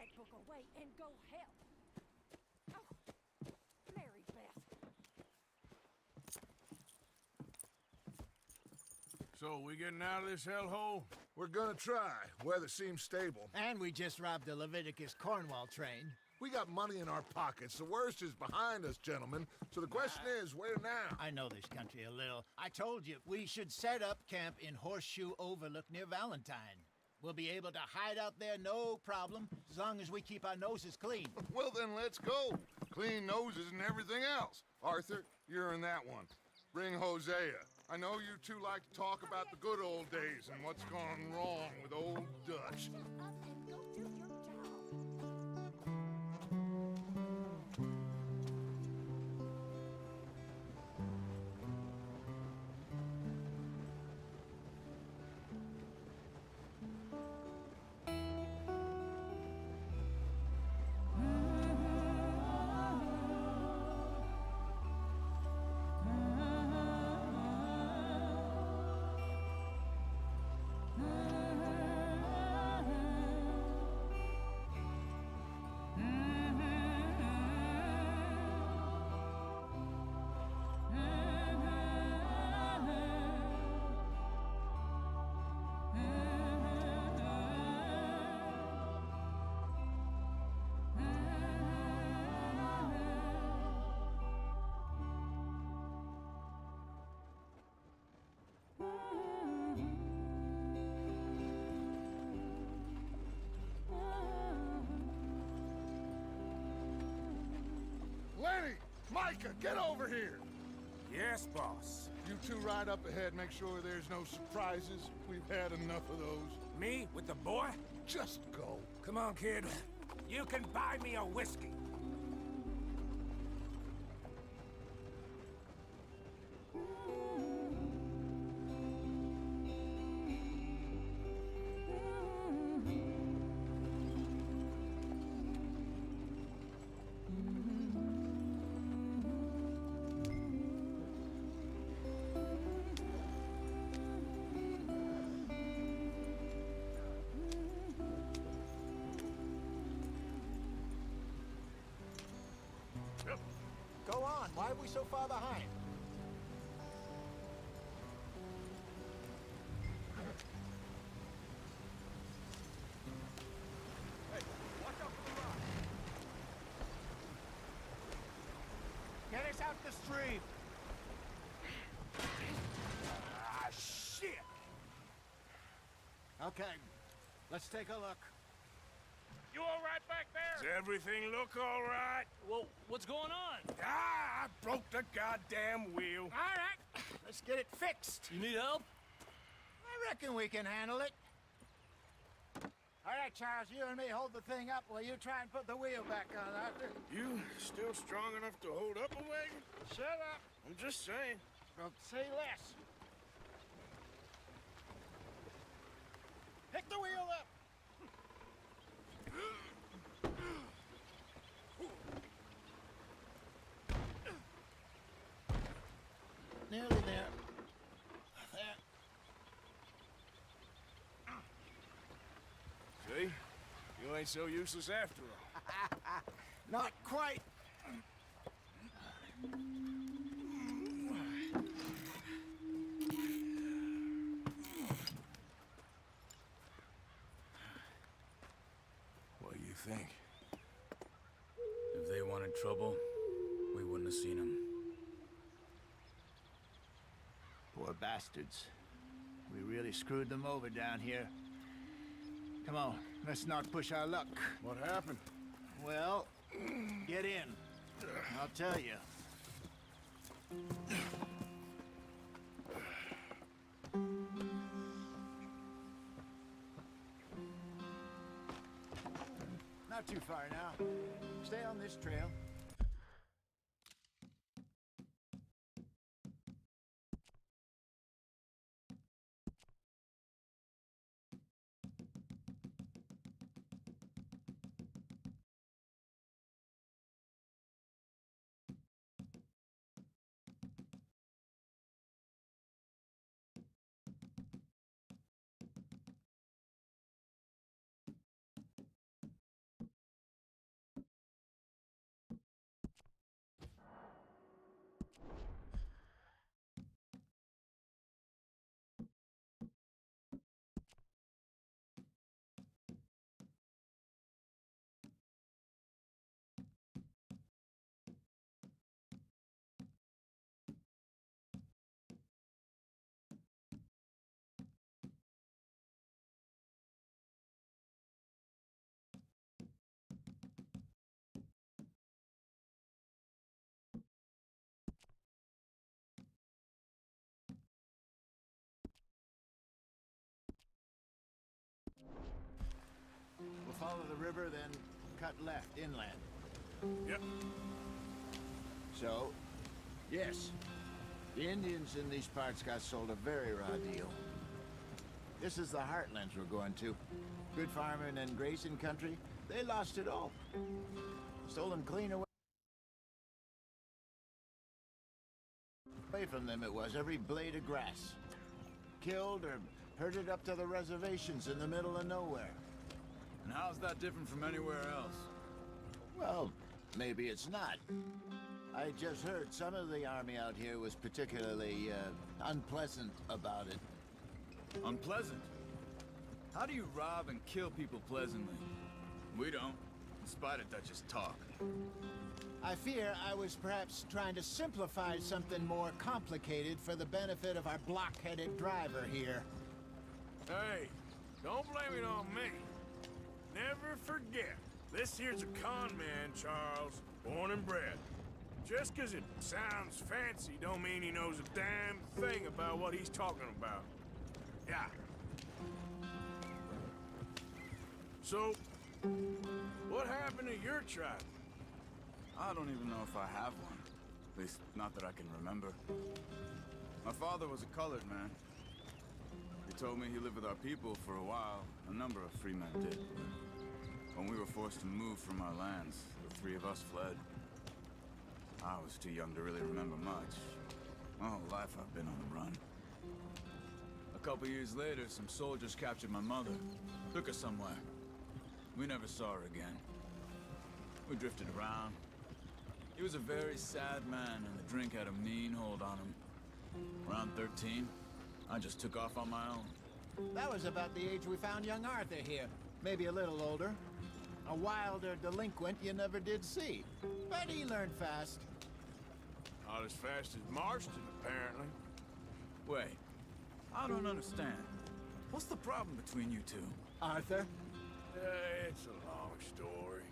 that book away and go help. Oh, Mary Beth. So, we getting out of this hellhole? We're gonna try. Weather seems stable. And we just robbed the Leviticus Cornwall train. We got money in our pockets. The worst is behind us, gentlemen. So the question is, where now? I know this country a little. I told you, we should set up camp in Horseshoe Overlook near Valentine. We'll be able to hide out there no problem, as long as we keep our noses clean. Well, then let's go. Clean noses and everything else. Arthur, you're in that one. Bring Hosea. I know you two like to talk about the good old days and what's gone wrong with old Dutch. Shut up and go do your job. Lenny! Micah, get over here! Yes, boss. You two ride up ahead, make sure there's no surprises. We've had enough of those. Me with the boy? Just go. Come on, kid. You can buy me a whiskey. Go on, why are we so far behind? Hey, watch out for the rock. Get us out the stream! Ah, shit! Okay, let's take a look. You all right back Does there? everything look all right? Well, what's going on? Ah, I broke the goddamn wheel. All right, let's get it fixed. You need help? I reckon we can handle it. All right, Charles, you and me hold the thing up while you try and put the wheel back on, Arthur. You still strong enough to hold up a wagon? Shut up. I'm just saying. Well, say less. Pick the wheel up. Nearly there. There. See? You ain't so useless after all. Not quite. What do you think? If they wanted trouble, we wouldn't have seen them. Poor bastards. We really screwed them over down here. Come on, let's not push our luck. What happened? Well, get in. I'll tell you. Not too far now. Stay on this trail. follow the river, then cut left inland. Yep. So, yes, the Indians in these parts got sold a very raw deal. This is the heartlands we're going to. Good farming and grazing country, they lost it all. Stole them clean away from them it was, every blade of grass. Killed or herded up to the reservations in the middle of nowhere. And how's that different from anywhere else? Well, maybe it's not. I just heard some of the army out here was particularly, unpleasant about it. Unpleasant? How do you rob and kill people pleasantly? We don't, in spite of Dutch's talk. I fear I was perhaps trying to simplify something more complicated for the benefit of our block-headed driver here. Hey, don't blame it on me. Never forget, this here's a con man, Charles, born and bred. Just 'cause it sounds fancy don't mean he knows a damn thing about what he's talking about. Yeah. So, what happened to your tribe? I don't even know if I have one. At least, not that I can remember. My father was a colored man. He told me he lived with our people for a while. A number of free men did. When we were forced to move from our lands, the three of us fled. I was too young to really remember much. My whole life I've been on the run. A couple years later, some soldiers captured my mother. Took her somewhere. We never saw her again. We drifted around. He was a very sad man, and the drink had a mean hold on him. Around 13, I just took off on my own. That was about the age we found young Arthur here. Maybe a little older. A wilder delinquent you never did see. But he learned fast. Not as fast as Marston, apparently. Wait, I don't understand. What's the problem between you two? Arthur? It's a long story.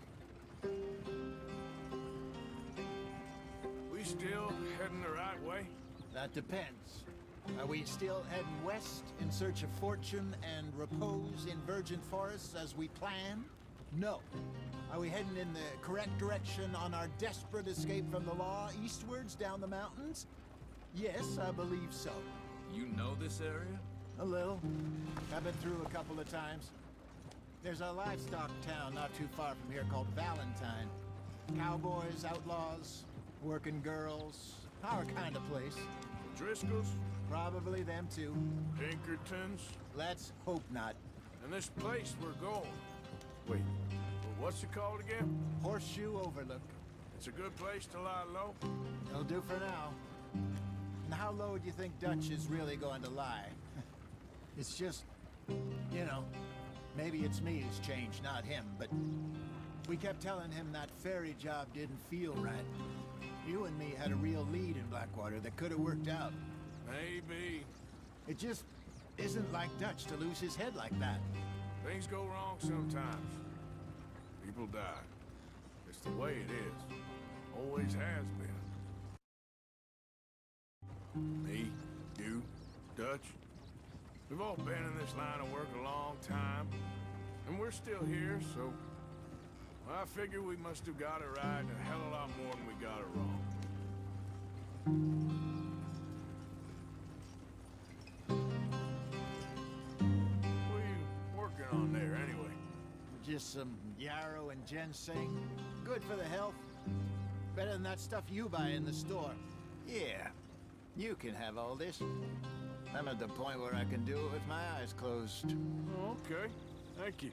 We still heading the right way? That depends. Are we still heading west in search of fortune and repose in virgin forests as we planned? No. Are we heading in the correct direction on our desperate escape from the law eastwards down the mountains? Yes, I believe so. You know this area? A little. I've been through a couple of times. There's a livestock town not too far from here called Valentine. Cowboys, outlaws, working girls, our kind of place. Driscoll's? Probably them too. Pinkertons? Let's hope not. And this place we're going. Wait, what's it called again? Horseshoe Overlook. It's a good place to lie low? It'll do for now. And how low do you think Dutch is really going to lie? It's just, you know, maybe it's me who's changed, not him, but we kept telling him that ferry job didn't feel right. You and me had a real lead in Blackwater that could have worked out. Maybe. It just isn't like Dutch to lose his head like that. Things go wrong sometimes. People die. It's the way it is. Always has been. Me, you, Dutch. We've all been in this line of work a long time. And we're still here, so... I figure we must have got it right a hell of a lot more than we got it wrong. What are you working on there, anyway? Just some yarrow and ginseng. Good for the health. Better than that stuff you buy in the store. Yeah, you can have all this. I'm at the point where I can do it with my eyes closed. Oh, okay. Thank you.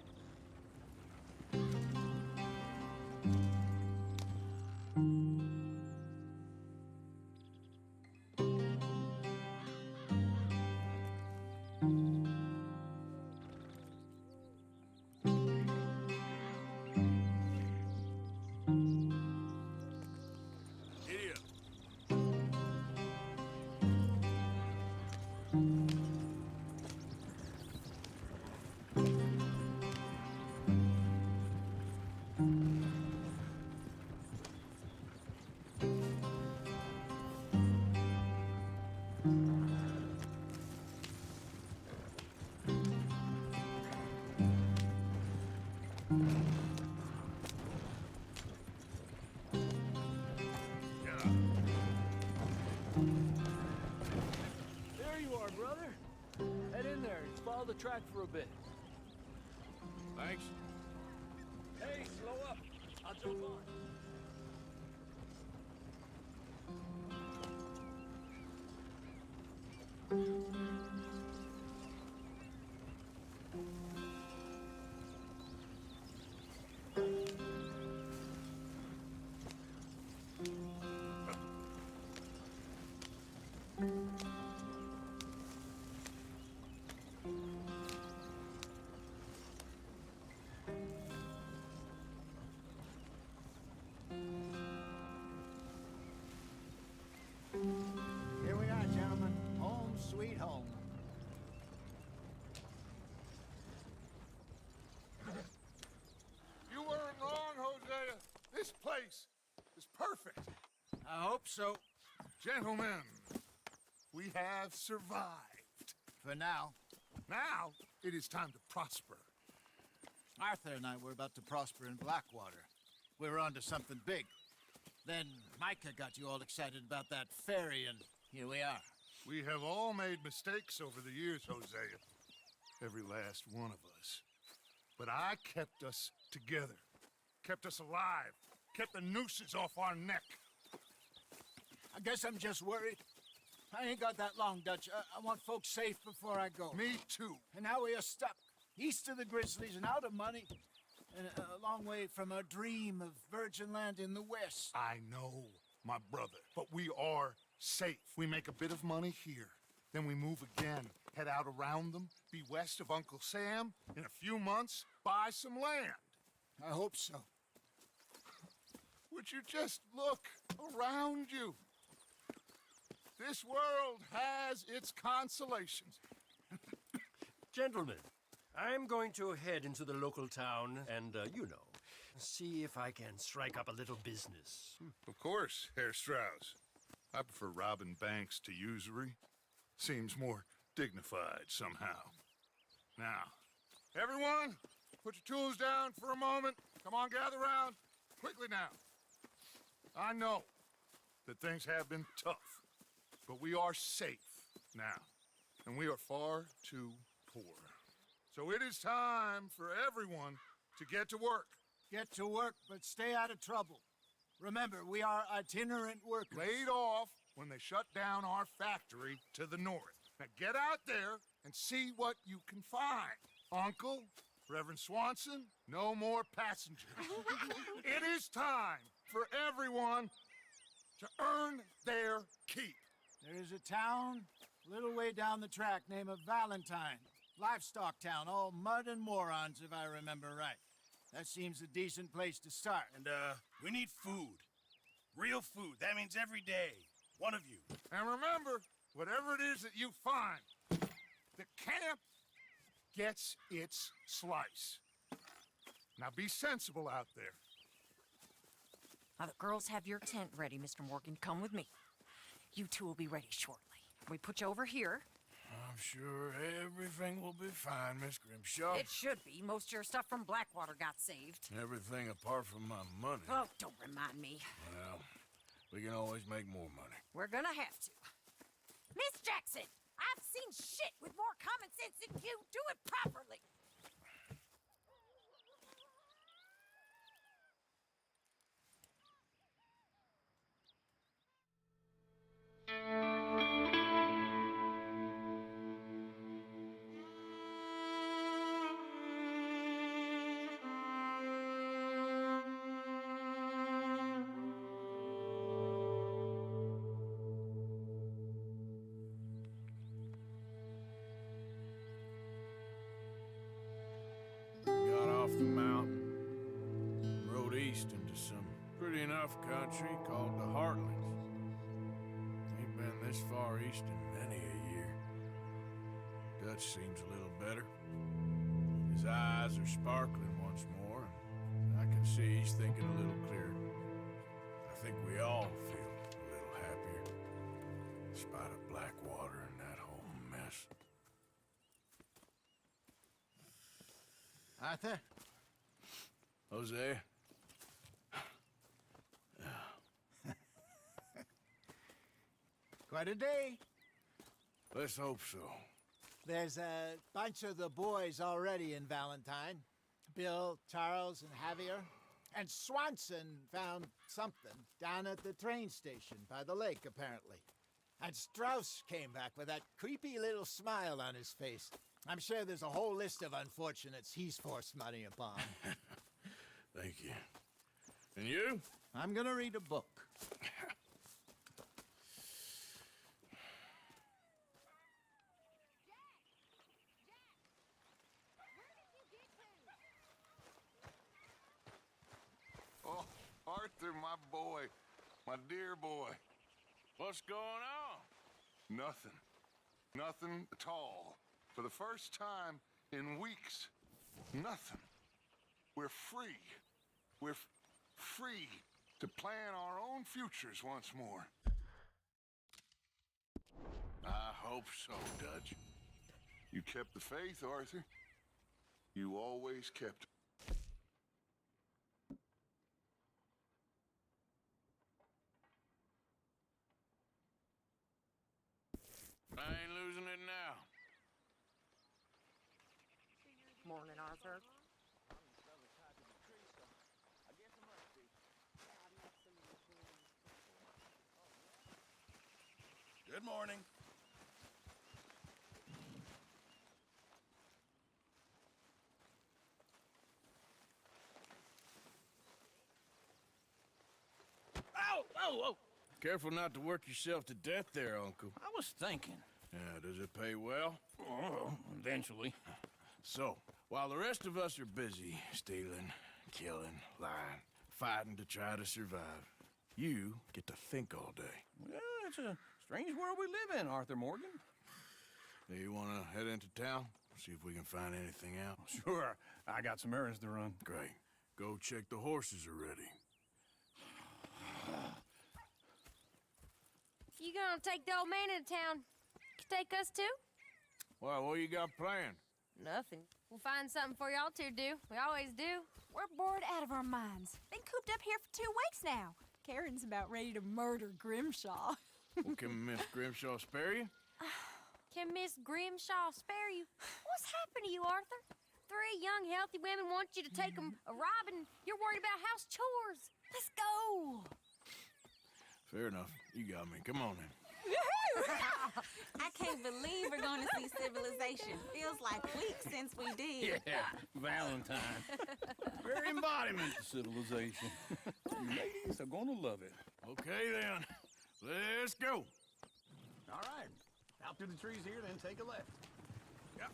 you are, brother. Head in there and follow the track for a bit. Thanks. Hey, slow up. I'll jump on. Here we are, gentlemen. Home sweet home. You weren't wrong, Hosea. This place is perfect. I hope so. Gentlemen, we have survived. For now. Now, it is time to prosper. Arthur and I were about to prosper in Blackwater. We were onto something big. Then Micah got you all excited about that ferry, and here we are. We have all made mistakes over the years, Hosea. Every last one of us. But I kept us together. Kept us alive. Kept the nooses off our neck. I guess I'm just worried. I ain't got that long, Dutch. I want folks safe before I go. Me too. And now we are stuck, east of the Grizzlies and out of money, and a long way from our dream of virgin land in the west. I know, my brother, but we are safe. We make a bit of money here, then we move again, head out around them, be west of Uncle Sam, in a few months, buy some land. I hope so. Would you just look around you? This world has its consolations. Gentlemen, I'm going to head into the local town and, see if I can strike up a little business. Of course, Herr Strauss. I prefer robbing banks to usury. Seems more dignified somehow. Now, everyone, put your tools down for a moment. Come on, gather round. Quickly now. I know that things have been tough, but we are safe now, and we are far too poor. So it is time for everyone to get to work. Get to work, but stay out of trouble. Remember, we are itinerant workers. Laid off when they shut down our factory to the north. Now get out there and see what you can find. Uncle, Reverend Swanson, no more passengers. It is time for everyone to earn their keep. There is a town a little way down the track named Valentine. Livestock town, all mud and morons, if I remember right. That seems a decent place to start. And, we need food. Real food. That means every day. One of you. And remember, whatever it is that you find, the camp gets its slice. Now be sensible out there. Now the girls have your tent ready, Mr. Morgan. Come with me. You two will be ready shortly. We put you over here. I'm sure everything will be fine, Miss Grimshaw. It should be. Most of your stuff from Blackwater got saved. Everything apart from my money. Oh, don't remind me. Well, we can always make more money. We're gonna have to. Miss Jackson, I've seen shit with more common sense than you. Do it properly. Got off the mountain, rode east into some pretty enough country called the Heartlands. Ain't been this far east in many a year. Dutch seems a little better. His eyes are sparkling once more, and I can see he's thinking a little clearer. I think we all feel a little happier, in spite of Blackwater and that whole mess. Arthur? Jose? Quite a day. Let's hope so. There's a bunch of the boys already in Valentine. Bill, Charles, and Javier. And Swanson found something down at the train station by the lake, apparently. And Strauss came back with that creepy little smile on his face. I'm sure there's a whole list of unfortunates he's forced money upon. Thank you. And you? I'm gonna read a book. Oh, Arthur, my boy. My dear boy. What's going on? Nothing. Nothing at all. For the first time in weeks, nothing. We're free. We're free to plan our own futures once more. I hope so, Dutch. You kept the faith, Arthur. You always kept it. I ain't losing it now. Morning, Arthur. Good morning. Ow! Oh, oh! Careful not to work yourself to death there, Uncle. I was thinking. Yeah, does it pay well? Oh, eventually. So, while the rest of us are busy stealing, killing, lying, fighting to try to survive, you get to think all day. Well, it's a strange world we live in, Arthur Morgan. Do you want to head into town? See if we can find anything out? Sure, I got some errands to run. Great. Go check the horses are ready. You gonna take the old man into town? Take us too? Well, what you got planned? Nothing. We'll find something for y'all to do. We always do. We're bored out of our minds. Been cooped up here for 2 weeks now. Karen's about ready to murder Grimshaw. Well, can Miss Grimshaw spare you? Can Miss Grimshaw spare you? What's happened to you, Arthur? 3 young, healthy women want you to take them a robbing. You're worried about house chores. Let's go. Fair enough. You got me. Come on then. I can't believe we're going to see civilization. Feels like weeks since we did. Yeah, Valentine. Very embodiment of civilization. You ladies are gonna love it. Okay then. Let's go. All right. Out through the trees here, then take a left. Yep.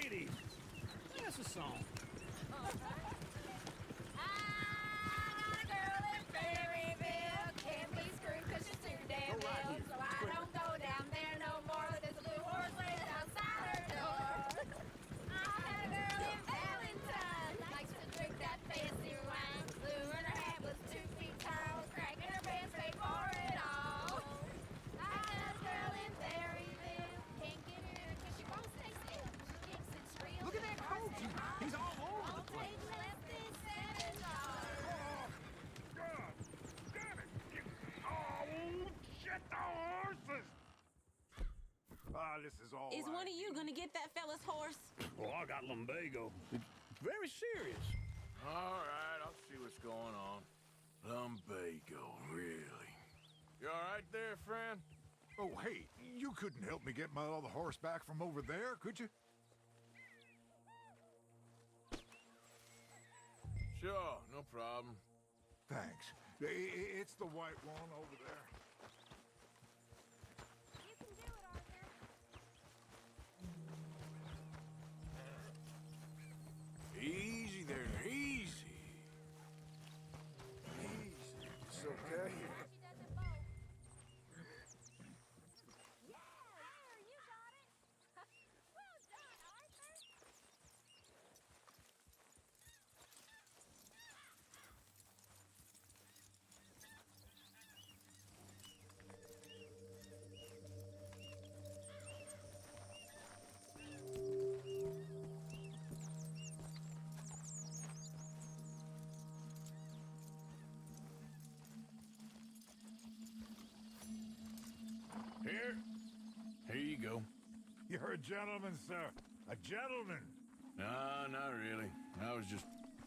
Ladies, that's a song. Look at that coat! He's all over the place. This is all Is one of you going to get that fella's horse? Well, I got lumbago. It's very serious. All right, I'll see what's going on. Lumbago, really? You all right there, friend? Oh, hey, you couldn't help me get my other horse back from over there, could you? Sure, no problem. Thanks. It's the white one over there. You can do it, Arthur. Easy there, easy. Easy. It's okay. She does it both. Yeah, there, you got it. Well done, Arthur. a gentleman, sir. A gentleman. No, not really. I was just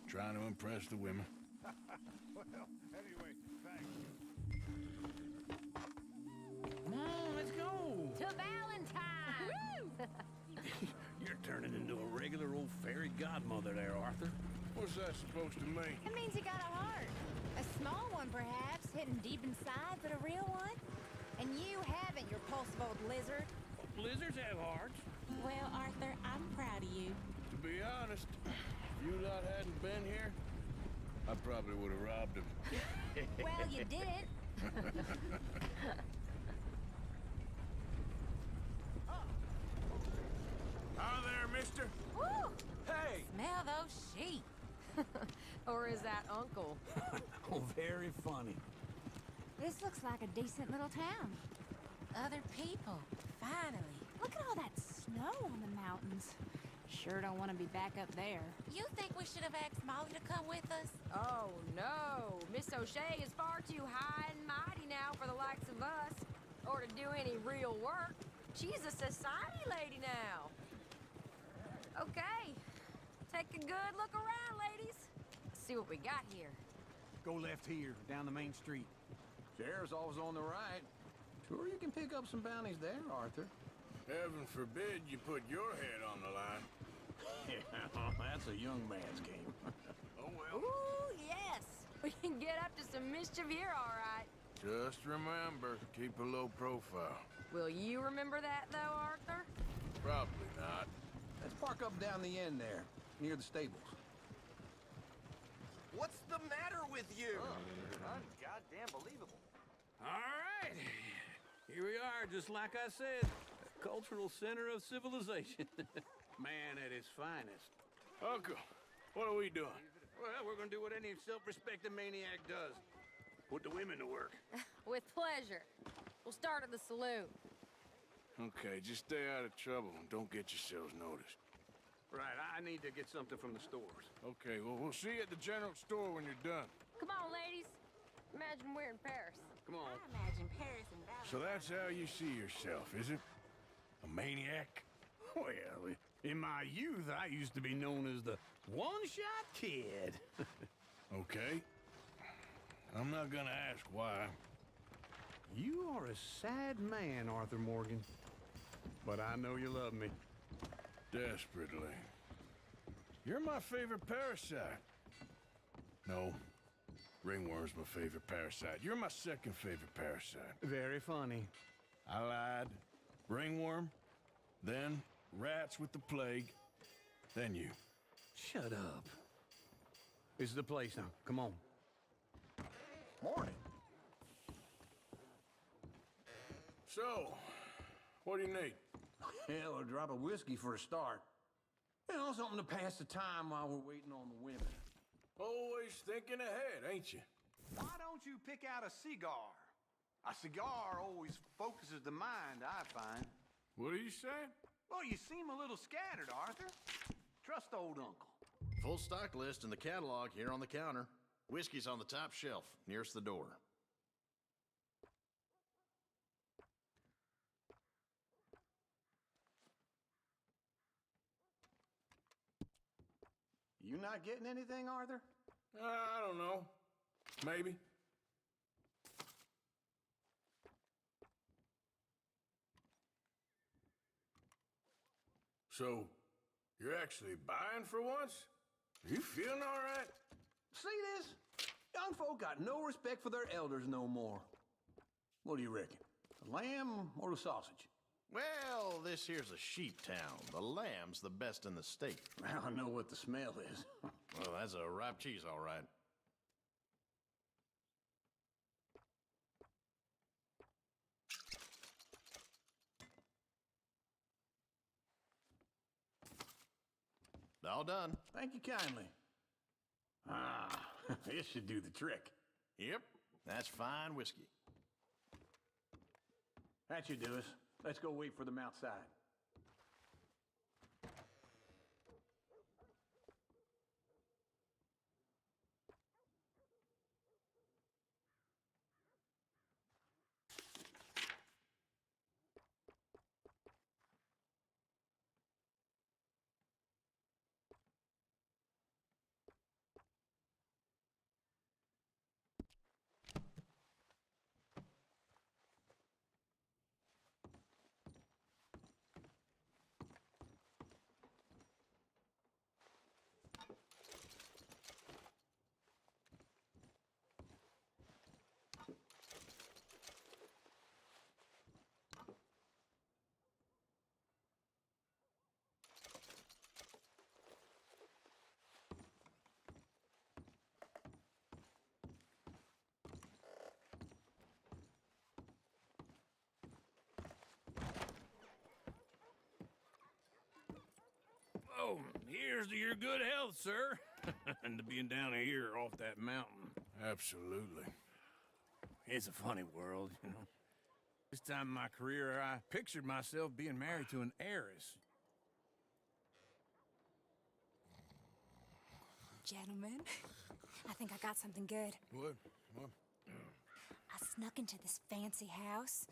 trying to impress the women. Well, anyway, thank you. Come on, let's go. To Valentine! You're turning into a regular old fairy godmother there, Arthur. What's that supposed to mean? It means you got a heart. A small one, perhaps, hidden deep inside, but a real one. And you haven't, you repulsive old lizard. Lizards have hearts. Well, Arthur, I'm proud of you. To be honest, if you lot hadn't been here, I probably would have robbed him. Well, you didn't. Hi there, mister. Woo! Hey! Smell those sheep. Or is that Uncle? Oh, very funny. This looks like a decent little town. Other people, finally. Look at all that snow on the mountains. Sure don't want to be back up there. You think we should have asked Molly to come with us? Oh, no. Miss O'Shea is far too high and mighty now for the likes of us. Or to do any real work. She's a society lady now. Okay. Take a good look around, ladies. See what we got here. Go left here, down the main street. Sheriff's always on the right. Sure you can pick up some bounties there, Arthur. Heaven forbid you put your head on the line. Yeah, that's a young man's game. Oh, well. Ooh, yes. We can get up to some mischief here, all right. Just remember, keep a low profile. Will you remember that, though, Arthur? Probably not. Let's park up down the end there, near the stables. What's the matter with you? Goddamn believable. All right. Here we are, just like I said. A cultural center of civilization. Man at his finest. Uncle, what are we doing? Well, we're gonna do what any self-respecting maniac does. Put the women to work. With pleasure. We'll start at the saloon. Okay, just stay out of trouble and don't get yourselves noticed. Right, I need to get something from the stores. Okay, well, we'll see you at the general store when you're done. Come on, ladies. Imagine we're in Paris. Come on. I imagine Paris and Valentine. So that's how you see yourself, is it? A maniac? Well, in my youth, I used to be known as the one-shot kid. Okay. I'm not gonna ask why. You are a sad man, Arthur Morgan. But I know you love me. Desperately. You're my favorite parasite. No. Ringworm's my favorite parasite. You're my second favorite parasite. Very funny. I lied. Ringworm, then rats with the plague, then you. Shut up. This is the place now. Come on. Morning. So, what do you need? Hell, a drop of whiskey for a start. You know, something to pass the time while we're waiting on the women. Always thinking ahead, ain't you? Why don't you pick out a cigar? A cigar always focuses the mind, I find. What are you saying? Well, you seem a little scattered, Arthur. Trust old uncle. Full stock list in the catalog here on the counter. Whiskey's on the top shelf, nearest the door. You not getting anything, Arthur? I don't know. Maybe. So, you're actually buying for once? Are you feeling all right? See this? Young folk got no respect for their elders no more. What do you reckon? The lamb or the sausage? Well, this here's a sheep town. The lamb's the best in the state. Well, I know what the smell is. Well, that's a ripe cheese, all right. All done. Thank you kindly. Ah, this should do the trick. Yep, that's fine whiskey. That should do us. Let's go wait for them outside. So, here's to your good health, sir. And to being down here off that mountain. Absolutely. It's a funny world, you know. This time in my career, I pictured myself being married to an heiress. Gentlemen, I think I got something good. What? I snuck into this fancy house.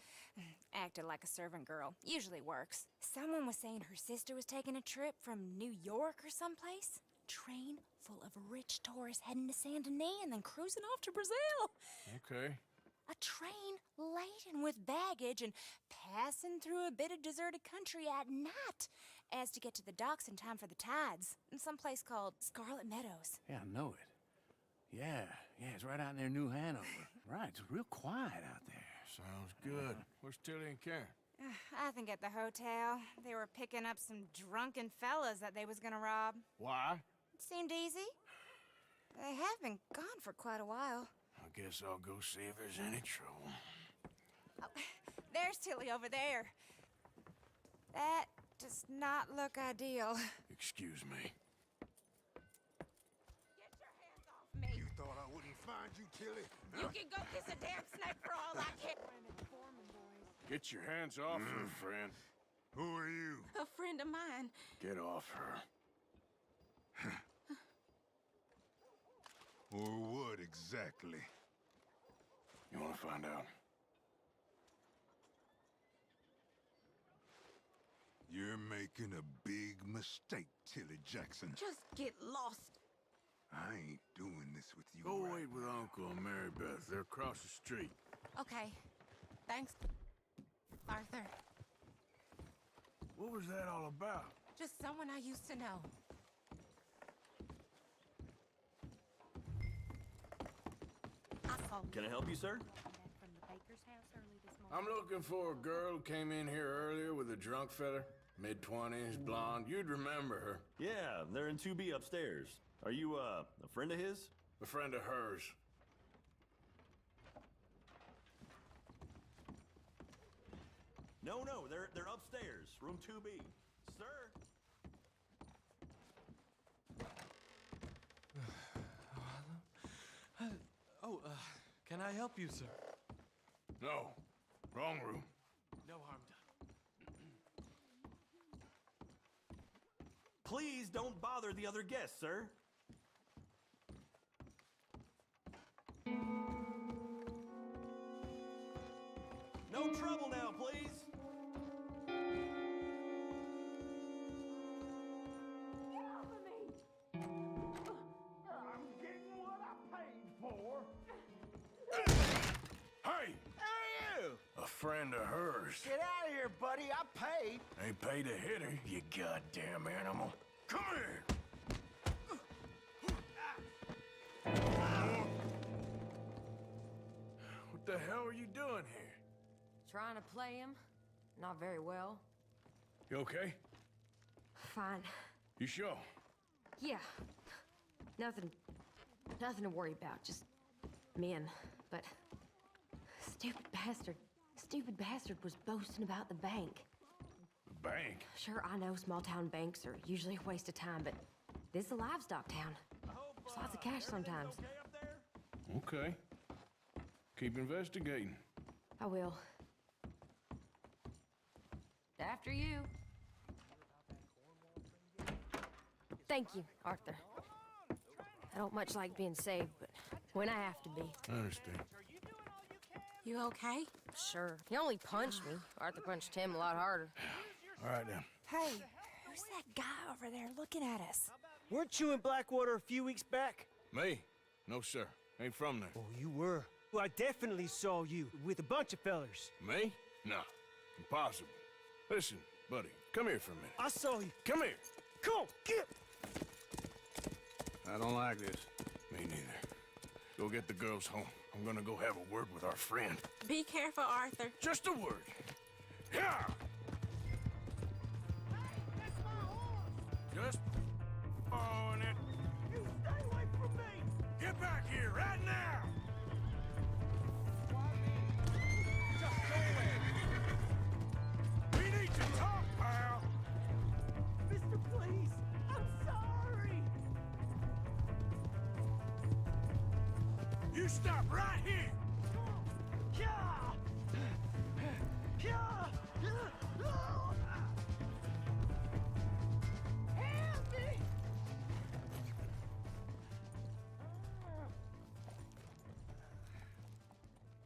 Acted like a servant girl. Usually works. Someone was saying her sister was taking a trip from New York or someplace. Train full of rich tourists heading to Saint Denis and then cruising off to Brazil. Okay. A train laden with baggage and passing through a bit of deserted country at night as to get to the docks in time for the tides in some place called Scarlet Meadows. Yeah, I know it. Yeah, it's right out near New Hanover. Right, it's real quiet out there. Sounds good. Where's Tilly and Karen? I think at the hotel. They were picking up some drunken fellas that they was gonna rob. Why? It seemed easy. They have been gone for quite a while. I guess I'll go see if there's any trouble. Oh, there's Tilly over there. That does not look ideal. Excuse me. Get your hands off me. You thought I wouldn't find you, Tilly? You can go kiss a damn snake for all I care. Get your hands off her, friend. Who are you? A friend of mine. Get off her. Or what exactly? You want to find out? You're making a big mistake, Tilly Jackson. Just get lost. I ain't doing this with you. Go right wait with Uncle and Mary Beth. They're across the street. Okay. Thanks, Arthur. What was that all about? Just someone I used to know. Can I help you, sir? I'm looking for a girl who came in here earlier with a drunk fella. Mid-20s, blonde. You'd remember her. Yeah, they're in 2B upstairs. Are you, a friend of his? A friend of hers. No, they're upstairs. Room 2B. Sir? Can I help you, sir? No. Wrong room. No harm done. Please don't bother the other guests, sir. No trouble now, please. I'm getting what I paid for. Hey! Hey, you! A friend of hers. Get out of here, buddy. I paid. Ain't paid to hit her, you goddamn animal. Come here! What the hell are you doing here? Trying to play him. Not very well. You okay? Fine. You sure? Yeah. Nothing to worry about. Just men. But stupid bastard was boasting about the bank. The bank? Sure, I know small town banks are usually a waste of time, but this is a livestock town. There's lots of cash sometimes. Okay. Keep investigating. I will. After you. Thank you, Arthur. I don't much like being saved, but when I have to be. I understand. You okay? Sure. He only punched me. Arthur punched him a lot harder. All right, then. Hey, who's that guy over there looking at us? Weren't you in Blackwater a few weeks back? Me? No, sir. Ain't from there. Oh, you were. Well, I definitely saw you with a bunch of fellers. Me? No. Impossible. Listen, buddy, come here for a minute. I saw you. Come here. Come on, get! I don't like this. Me neither. Go get the girls home. I'm gonna go have a word with our friend. Be careful, Arthur. Just a word. Yeah! Just on it. You stay away from me! Get back here right now! Just go away! We need to talk, pal! Mister, please! I You stop right here! Help me!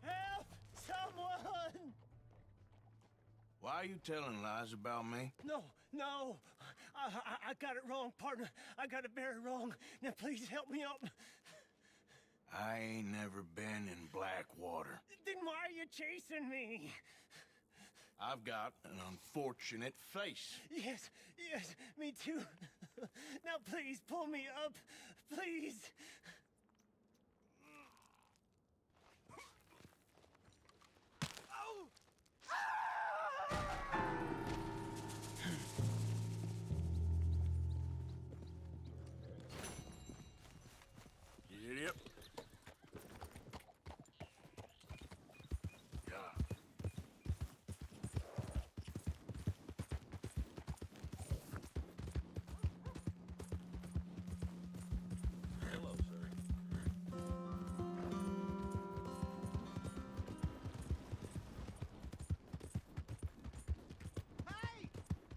Help! Someone! Why are you telling lies about me? No, no. I got it wrong, partner. I got it very wrong. Now please help me up. I ain't never been in Blackwater. Then why are you chasing me? I've got an unfortunate face. Yes, yes, me too. Now please pull me up, please. Oh! Giddy up. Hello, sir. Hey!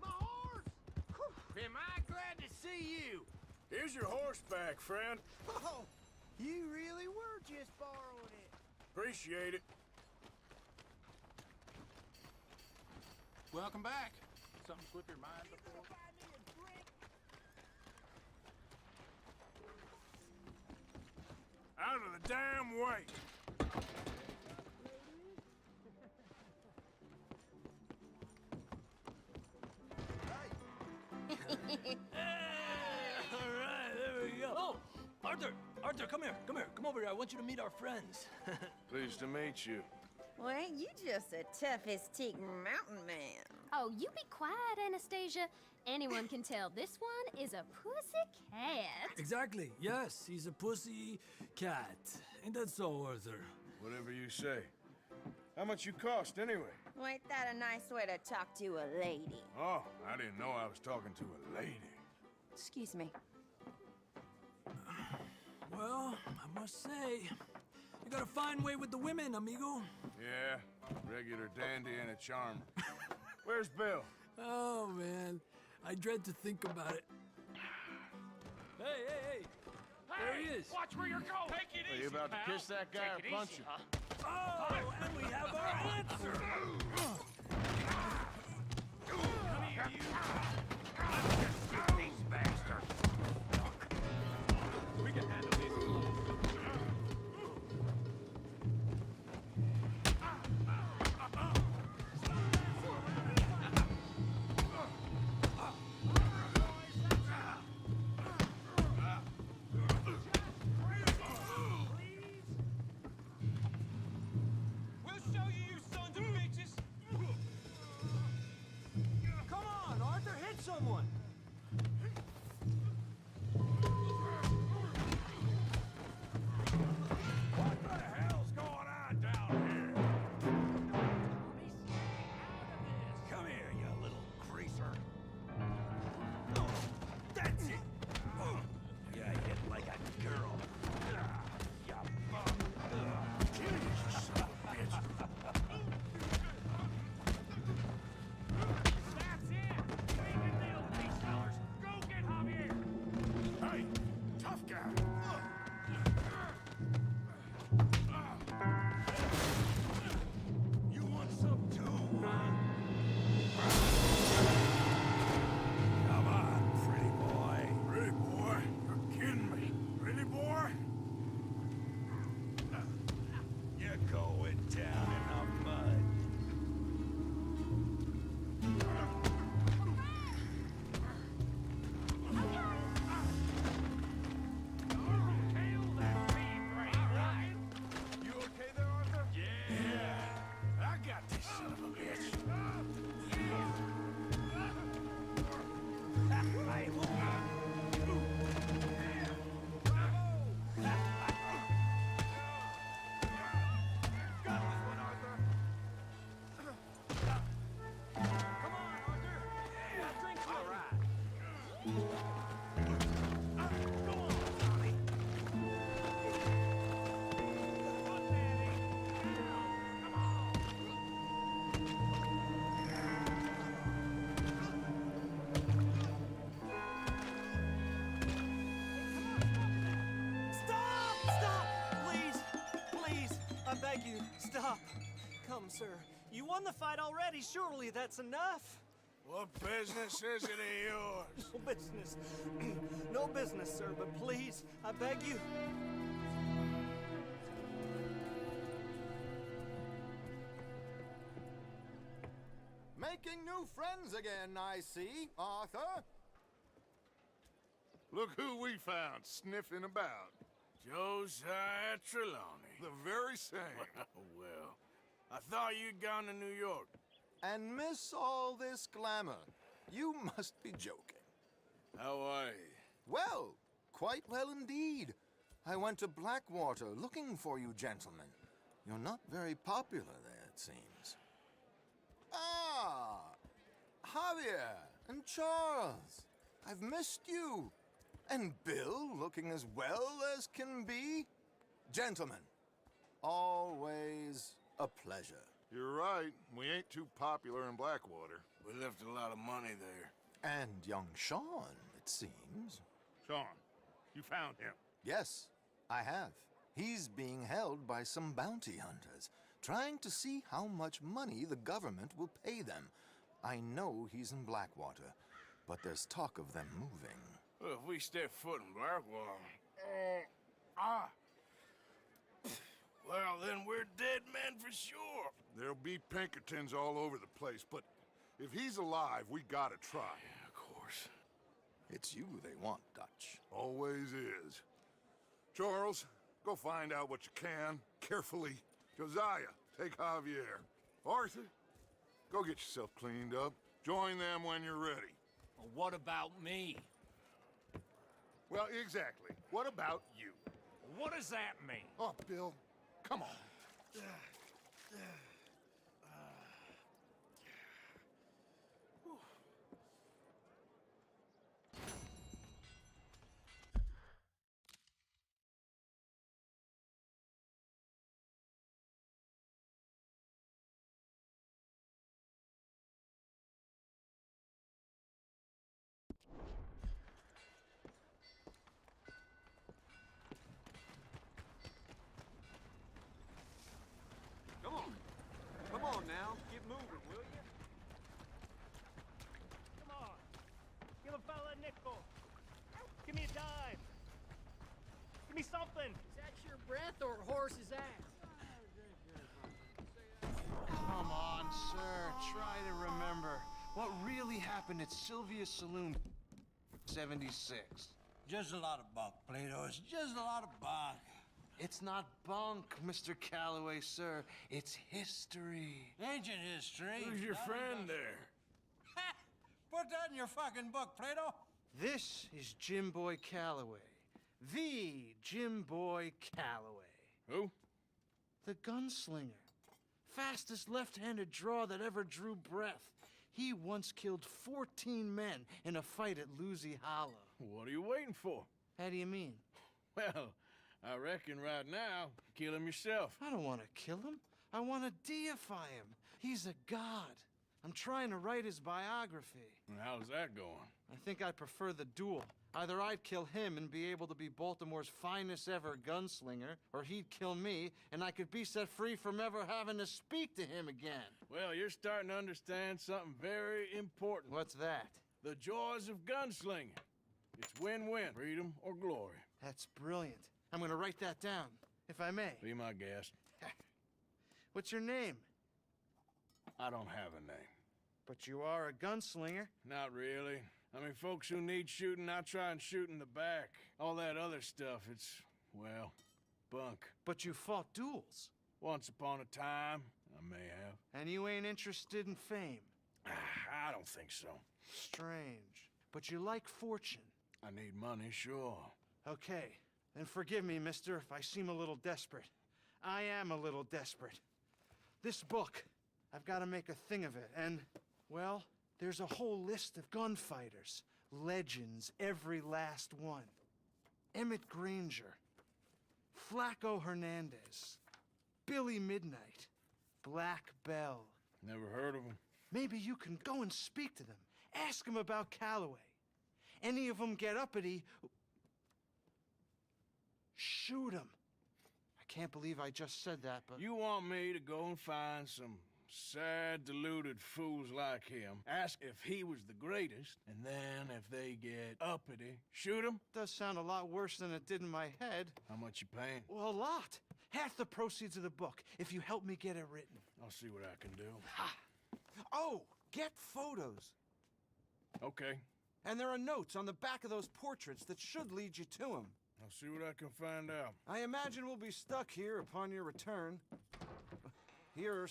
My horse! Am I glad to see you? Here's your horseback, friend. Oh, you really were just borrowing it. Appreciate it. Welcome back. Something slip your mind before? Out of the damn way. All right, there we go. Oh, Arthur, come here, come over here. I want you to meet our friends. Pleased to meet you. Well, ain't you just the toughest teak mountain man? Oh, you be quiet, Anastasia. Anyone can tell this one is a pussy cat. Exactly, yes, he's a pussy cat. Ain't that so, Arthur? Whatever you say. How much you cost, anyway? Well, ain't that a nice way to talk to a lady? Oh, I didn't know I was talking to a lady. Excuse me. Well, I must say, you got a fine way with the women, amigo. Yeah, regular dandy and a charmer. Where's Bill? Oh, man, I dread to think about it. Hey! There he is. Watch where you're going. Take it Are you about to kiss that guy or punch him? Oh, and we have our answer. Come here, you. Let's just get these bastards. We can handle this. Come on, Arthur, hit someone. beg you, stop. Come, sir. You won the fight already. Surely that's enough. What business is it of yours? No business. No business, sir, but please, I beg you. Making new friends again, I see, Arthur. Look who we found sniffing about. Josiah Trelawney. The very same. Well, I thought you'd gone to New York. And miss all this glamour. You must be joking. How are you? Well, quite well indeed. I went to Blackwater looking for you gentlemen. You're not very popular there, it seems. Ah! Javier and Charles. I've missed you. And Bill looking as well as can be. Gentlemen, always a pleasure. You're right. We ain't too popular in Blackwater. We left a lot of money there. And young Sean, it seems. Sean, you found him? Yes, I have. He's being held by some bounty hunters, trying to see how much money the government will pay them. I know he's in Blackwater, but there's talk of them moving. Well, if we step foot in Blackwater... Well, then we're dead men for sure. There'll be Pinkertons all over the place, but if he's alive, we gotta try. Yeah, of course. It's you they want, Dutch. Always is. Charles, go find out what you can, carefully. Josiah, take Javier. Arthur, go get yourself cleaned up. Join them when you're ready. Well, what about me? Well, exactly. What about you? What does that mean? Oh, Bill, come on. Come on now, get moving, will you? Come on. Give a fella a nickel. Give me a dime. Give me something. Is that your breath or a horse's ass? Come on, sir. Try to remember what really happened at Sylvia's Saloon 76. Just a lot of bunk, Plato. It's just a lot of bunk. It's not bunk, Mr. Calloway, sir. It's history. Ancient history. Who's your friend there? Put that in your fucking book, Plato. This is Jim Boy Calloway. The Jim Boy Calloway. Who? The gunslinger. Fastest left-handed draw that ever drew breath. He once killed 14 men in a fight at Lucy Hollow. What are you waiting for? How do you mean? Well, I reckon right now, kill him yourself. I don't want to kill him. I want to deify him. He's a god. I'm trying to write his biography. And how's that going? I think I prefer the duel. Either I'd kill him and be able to be Baltimore's finest ever gunslinger, or he'd kill me and I could be set free from ever having to speak to him again. Well, you're starting to understand something very important. What's that? The joys of gunslinging. It's win-win, freedom or glory. That's brilliant. I'm gonna write that down, if I may. Be my guest. What's your name? I don't have a name. But you are a gunslinger. Not really. I mean, folks who need shooting, I try and shoot in the back. All that other stuff, it's, well, bunk. But you fought duels. Once upon a time, I may have. And you ain't interested in fame. I don't think so. Strange. But you like fortune. I need money, sure. Okay. Then forgive me, mister, if I seem a little desperate. I am a little desperate. This book, I've got to make a thing of it, and, well, there's a whole list of gunfighters. Legends, every last one. Emmett Granger, Flaco Hernandez, Billy Midnight, Black Bell. Never heard of them. Maybe you can go and speak to them. Ask them about Calloway. Any of them get uppity, shoot them. I can't believe I just said that, but... You want me to go and find some sad, deluded fools like him, ask if he was the greatest, and then if they get uppity, shoot him? Does sound a lot worse than it did in my head. How much you paying? Well, a lot. Half the proceeds of the book, if you help me get it written. I'll see what I can do. Ha! Oh, get photos. Okay. And there are notes on the back of those portraits that should lead you to him. I'll see what I can find out. I imagine we'll be stuck here upon your return. Here are